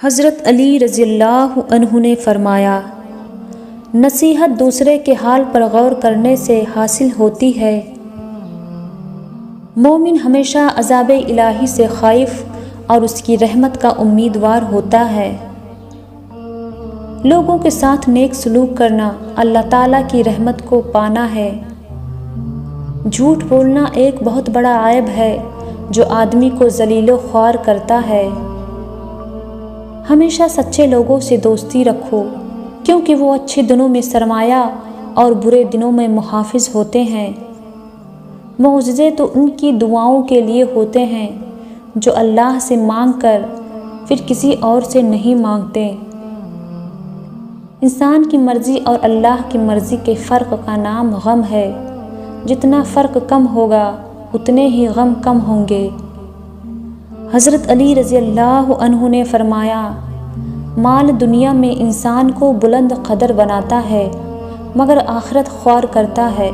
हज़रत अली रज़ियल्लाहु अन्हु ने फरमाया, नसीहत दूसरे के हाल पर गौर करने से हासिल होती है। मोमिन हमेशा अज़ाब इलाही से ख़ाइफ और उसकी रहमत का उम्मीदवार होता है। लोगों के साथ नेक सलूक करना अल्लाह ताला की रहमत को पाना है। झूठ बोलना एक बहुत बड़ा ऐब है जो आदमी को ज़लीलो ख्वार करता है। हमेशा सच्चे लोगों से दोस्ती रखो, क्योंकि वो अच्छे दिनों में सरमाया और बुरे दिनों में मुहाफ़िज़ होते हैं। मौजज़े तो उनकी दुआओं के लिए होते हैं जो अल्लाह से मांग कर फिर किसी और से नहीं मांगते। इंसान की मर्ज़ी और अल्लाह की मर्ज़ी के फ़र्क का नाम गम है। जितना फ़र्क कम होगा उतने ही गम कम होंगे। हज़रत अली रज़ियल्लाहु अन्हु ने फरमाया, माल दुनिया में इंसान को बुलंद क़दर बनाता है मगर आखिरत ख्वार करता है।